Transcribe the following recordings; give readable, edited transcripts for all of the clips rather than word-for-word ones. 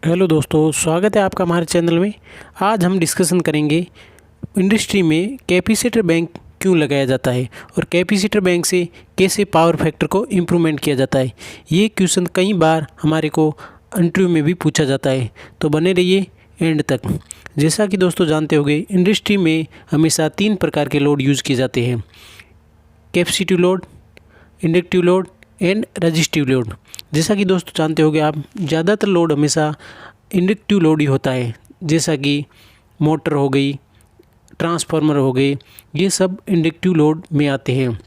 Hello दोस्तों, स्वागत है आपका हमारे चैनल में। आज हम डिस्कशन करेंगे इंडस्ट्री में कैपेसिटर बैंक क्यों लगाया जाता है और कैपेसिटर बैंक से कैसे पावर फैक्टर को इम्प्रूवमेंट किया जाता है। ये क्वेश्चन कई बार हमारे को इंटरव्यू में भी पूछा जाता है, तो बने रहिए एंड तक। जैसा कि दोस्तों जानते होंगे, इंडस्ट्री में हमेशा 3 प्रकार के लोड यूज़ किए जाते हैं: capacitive load, inductive load and resistive load. जैसा कि दोस्तों जानते होंगे आप, ज़्यादातर लोड हमेशा इंडक्टिव लोड ही होता है, जैसा कि मोटर हो गई, ट्रांसफार्मर हो गए, ये सब इंडक्टिव लोड में आते हैं।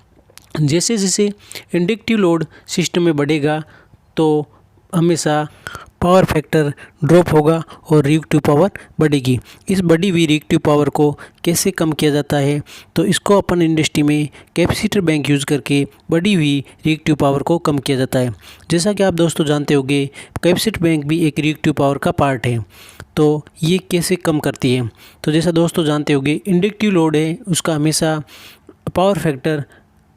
जैसे जैसे इंडक्टिव लोड सिस्टम में बढ़ेगा तो हमेशा पावर फैक्टर ड्रॉप होगा और रिएक्टिव पावर बढ़ेगी। इस बढ़ी हुई रिएक्टिव पावर को कैसे कम किया जाता है, तो इसको अपन इंडस्ट्री में कैपेसिटर बैंक यूज़ करके बढ़ी हुई रिएक्टिव पावर को कम किया जाता है। जैसा कि आप दोस्तों जानते होंगे, कैपेसिटर बैंक भी एक रिएक्टिव पावर का पार्ट है। तो ये कैसे कम करती है, तो जैसा दोस्तों जानते होंगे, इंडक्टिव लोड है उसका हमेशा पावर फैक्टर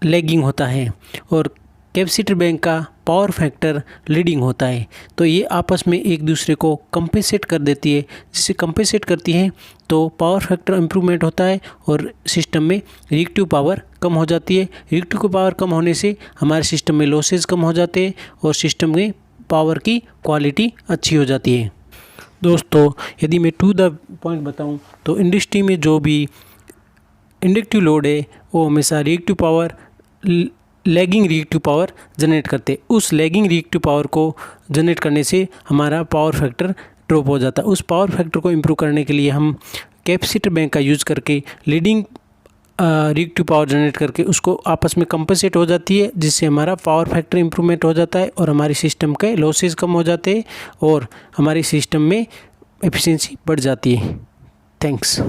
लैगिंग होता है और कैपेसिटर बैंक का पावर फैक्टर लीडिंग होता है। तो ये आपस में एक दूसरे को कंपेंसेट कर देती है। जिससे कंपेंसेट करती है तो पावर फैक्टर इम्प्रूवमेंट होता है और सिस्टम में रिएक्टिव पावर कम हो जाती है। रिएक्टिव पावर कम होने से हमारे सिस्टम में लॉसेज कम हो जाते हैं और सिस्टम में पावर की क्वालिटी अच्छी हो जाती है। दोस्तों, यदि मैं टू द पॉइंट बताऊँ तो इंडस्ट्री में जो भी इंडक्टिव लोड है वो हमेशा reactive power lagging reactive power generate करते। उस लैगिंग रिएक्टिव पावर को जनरेट करने से हमारा पावर फैक्टर ड्रॉप हो जाता है। उस पावर फैक्टर को इम्प्रूव करने के लिए हम कैपेसिटर बैंक का यूज़ करके लीडिंग रिएक्टिव पावर जनरेट करके उसको आपस में कंपनसेट हो जाती है, जिससे हमारा पावर फैक्टर इम्प्रूवमेंट हो जाता है और हमारे सिस्टम के लॉसेज कम हो जाते हैं और हमारे सिस्टम में एफिशिएंसी बढ़ जाती है। थैंक्स।